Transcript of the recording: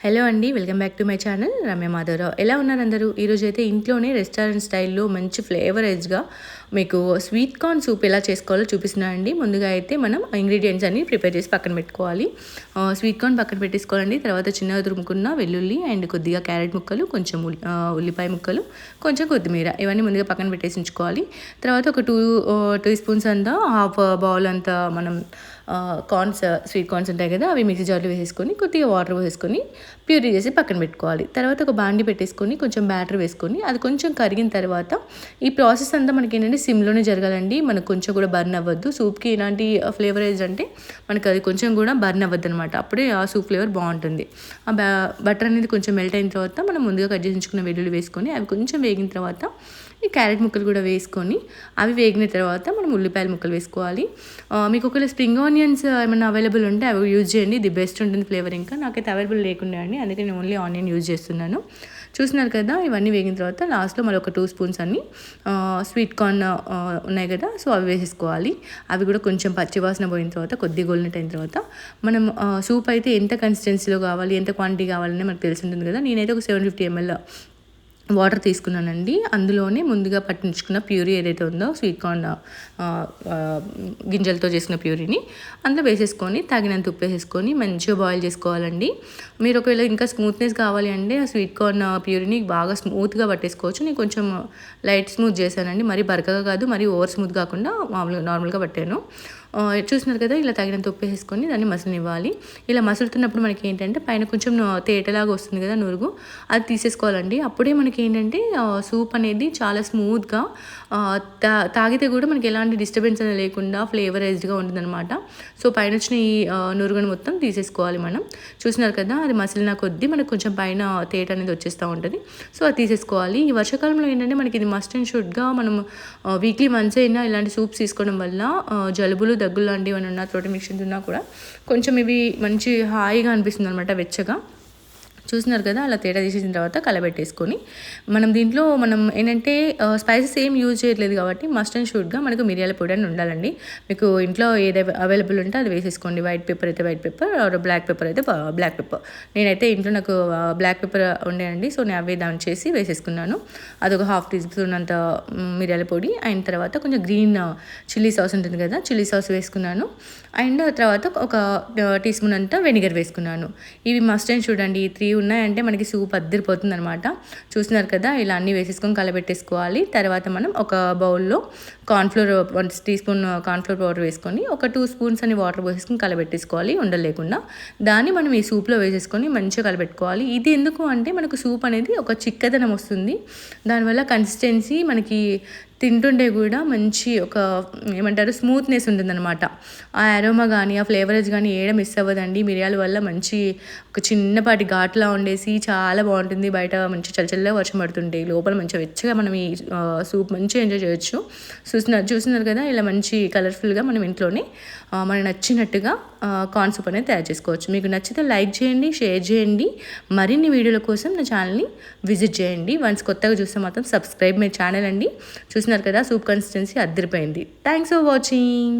Hello అండి, welcome back to my channel Ramya Madhavarao. ఎలా ఉన్నారు అందరూ? ఈరోజు అయితే ఇంట్లోనే రెస్టారెంట్ స్టైల్లో మంచి ఫ్లేవరైజ్గా మీకు స్వీట్ కార్న్ సూప్ ఎలా చేసుకోవాలో చూపిస్తున్నాను అండి. ముందుగా అయితే మనం ఇంగ్రీడియంట్స్ అన్ని ప్రిపేర్ చేసి పక్కన పెట్టుకోవాలి. స్వీట్ కార్న్ పక్కన పెట్టేసుకోవాలండి. తర్వాత చిన్నగా తురుముకున్న వెల్లుల్లి అండ్ కొద్దిగా క్యారెట్ ముక్కలు, కొంచెం ఉల్లిపాయ ముక్కలు, కొంచెం కొత్తిమీర, ఇవన్నీ ముందుగా పక్కన పెట్టేసి ఉంచుకోవాలి. తర్వాత ఒక 2 స్పూన్స్ అంతా, హాఫ్ బౌల్ అంతా మనం స్వీట్ కార్న్స్ ఉంటాయి కదా, అవి మిక్సీ జార్లో వేసేసుకొని కొద్దిగా వాటర్ వేసుకొని ప్యూరీ చేసి పక్కన పెట్టుకోవాలి. తర్వాత ఒక బాండి పెట్టేసుకొని కొంచెం బ్యాటర్ వేసుకొని అది కొంచెం కరిగిన తర్వాత ఈ ప్రాసెస్ అంతా మనకి ఏంటంటే సిమ్లోనే జరగాలండి. మనకు కొంచెం కూడా బర్న్ అవ్వద్దు. సూప్కి ఇలాంటి ఫ్లేవరైజ్ అంటే మనకు అది కొంచెం కూడా బర్న్ అవ్వద్దు అనమాట. అప్పుడే ఆ సూప్ ఫ్లేవర్ బాగుంటుంది. ఆ బటర్ అనేది కొంచెం మెల్ట్ అయిన తర్వాత మనం ముందుగా కట్ చేయించుకున్న వెల్లుల్లి వేసుకొని అవి కొంచెం వేగిన తర్వాత ఈ క్యారెట్ ముక్కలు కూడా వేసుకొని అవి వేగిన తర్వాత మనం ఉల్లిపాయల ముక్కలు వేసుకోవాలి. మీకు ఒకవేళ స్ప్రింగ్ ఆనియన్స్ ఏమైనా అవైలబుల్ ఉంటే అవి యూజ్ చేయండి, ది బెస్ట్ ఉంటుంది ఫ్లేవర్. ఇంకా నాకైతే అవైలబుల్ లేకుండా అండి, అందుకే నేను ఓన్లీ ఆనియన్ యూజ్ చేస్తున్నాను. చూస్తున్నారు కదా, ఇవన్నీ వేగిన తర్వాత లాస్ట్లో మళ్ళీ ఒక 2 స్పూన్స్ అన్ని స్వీట్ కార్న్ ఉన్నాయి కదా, సో అవి వేసేసుకోవాలి. అవి కూడా కొంచెం పచ్చివాసన పోయిన తర్వాత కొద్దిగా గోలినట్టు అయిన తర్వాత మనం సూప్ అయితే ఎంత కన్సిస్టెన్సీలో కావాలి, ఎంత క్వాంటిటీ కావాలని మనకు తెలిసి ఉంటుంది కదా. నేనైతే ఒక 750 ml వాటర్ తీసుకున్నానండి. అందులోనే ముందుగా పట్టించుకున్న ప్యూరీ ఏదైతే ఉందో స్వీట్ కార్న్ గింజలతో చేసిన ప్యూరీని అందులో వేసేసుకొని తగినంత ఉప్పు వేసేసుకొని మంచిగా బాయిల్ చేసుకోవాలండి. మీరు ఒకవేళ ఇంకా స్మూత్నెస్ కావాలి అంటే ఆ స్వీట్ కార్న్ ప్యూరీని బాగా స్మూత్గా పట్టేసుకోవచ్చు. నేను కొంచెం లైట్ స్మూత్ చేశానండి, మరీ బరకగా కాదు, మరీ ఓవర్ స్మూత్ కాకుండా నార్మల్గా పట్టాను. చూస్తున్నారు కదా, ఇలా తగినంత ఉప్పు వేసుకొని దాన్ని మసలనివ్వాలి. ఇలా మసులుతున్నప్పుడు మనకి ఏంటంటే పైన కొంచెం తేటలాగా వస్తుంది కదా నురుగు, అది తీసేసుకోవాలండి. అప్పుడే మనకి ఏంటంటే సూప్ అనేది చాలా స్మూత్గా తాగితే కూడా మనకి ఎలాంటి డిస్టర్బెన్స్ అనేది లేకుండా ఫ్లేవరైజ్డ్గా ఉంటుందన్నమాట. సో పైన వచ్చిన ఈ నురుగును మొత్తం తీసేసుకోవాలి మనం. చూస్తున్నారు కదా, అది మసిలిన కొద్దీ మనకు కొంచెం పైన తేట అనేది వచ్చేస్తూ ఉంటుంది. సో అది తీసేసుకోవాలి. ఈ వర్షాకాలంలో ఏంటంటే మనకి ఇది మస్ట్ అండ్ షుడ్గా మనం వీక్లీ వన్స్ అయినా ఇలాంటి సూప్స్ తీసుకోవడం వల్ల జలుబులు, దగ్గులు లాంటివి ఏమైనా ఉన్నా, థ్రోట్ ఇన్ఫెక్షన్స్ ఉన్నా కూడా కొంచెం ఇవి మంచి హాయిగా అనిపిస్తుంది అనమాట, వెచ్చగా. చూస్తున్నారు కదా, అలా తేడా తీసేసిన తర్వాత కలబెట్టేసుకొని దీంట్లో మనం ఏంటంటే స్పైసెస్ ఏం యూజ్ చేయట్లేదు కాబట్టి మస్ట్ అండ్ షుడ్గా మనకు మిరియాల పొడి అని ఉండాలండి. మీకు ఇంట్లో ఏది అవైలబుల్ ఉంటే అది వేసేసుకోండి. వైట్ పెప్పర్ అయితే వైట్ పెప్పర్, బ్లాక్ పెప్పర్ అయితే బ్లాక్ పెప్పర్. నేనైతే ఇంట్లో నాకు బ్లాక్ పెప్పర్ ఉండేనండి, సో నేను అవే దాని చేసి వేసేసుకున్నాను. అదొక 1/2 teaspoon అంత మిరియాల పొడి. అయిన తర్వాత కొంచెం గ్రీన్ చిల్లీ సాస్ ఉంటుంది కదా, చిల్లీ సాస్ వేసుకున్నాను. అండ్ తర్వాత ఒక teaspoon అంతా వెనిగర్ వేసుకున్నాను. ఇవి మస్ట్ అండ్ షుడ్ అండి. 3 ఉన్నాయంటే మనకి సూప్ అద్దరిపోతుంది అనమాట. చూస్తున్నారు కదా, ఇలా అన్నీ వేసేసుకొని కలబెట్టేసుకోవాలి. తర్వాత మనం ఒక బౌల్లో కార్న్ఫ్లోర్ 1 teaspoon కార్న్ఫ్లోర్ పౌడర్ వేసుకొని ఒక 2 స్పూన్స్ అని వాటర్ పోసేసుకొని కలబెట్టేసుకోవాలి ఉండలేకుండా. దాన్ని మనం ఈ సూప్లో వేసేసుకొని మంచిగా కలబెట్టుకోవాలి. ఇది ఎందుకు అంటే మనకు సూప్ అనేది ఒక చిక్కదనం వస్తుంది. దానివల్ల కన్సిస్టెన్సీ మనకి తింటుండే కూడా మంచి ఒక ఏమంటారు స్మూత్నెస్ ఉంటుందన్నమాట. ఆ అరోమా కానీ ఆ ఫ్లేవరేజ్ కానీ ఏడ మిస్ అవ్వదండి. మిరియాల వల్ల మంచి ఒక చిన్నపాటి ఘాట్లా ఉండేసి చాలా బాగుంటుంది. బయట మంచి చల్లచల్లగా వర్షం పడుతుంటే లోపల మంచిగా వెచ్చగా మనం ఈ సూప్ మంచిగా ఎంజాయ్ చేయొచ్చు. చూస్తున్నారు కదా, ఇలా మంచి కలర్ఫుల్గా మనం ఇంట్లోనే మనకు నచ్చినట్టుగా కార్న్ సూప్ అనేది తయారు చేసుకోవచ్చు. మీకు నచ్చితే లైక్ చేయండి, షేర్ చేయండి. మరిన్ని వీడియోల కోసం నా ఛానల్ని విజిట్ చేయండి. వన్స్ కొత్తగా చూస్తే మాత్రం సబ్స్క్రైబ్ మై ఛానల్ అండి. చూస్తున్నారు కదా, సూప్ కన్సిస్టెన్సీ అద్దరిపోయింది. Thanks for watching.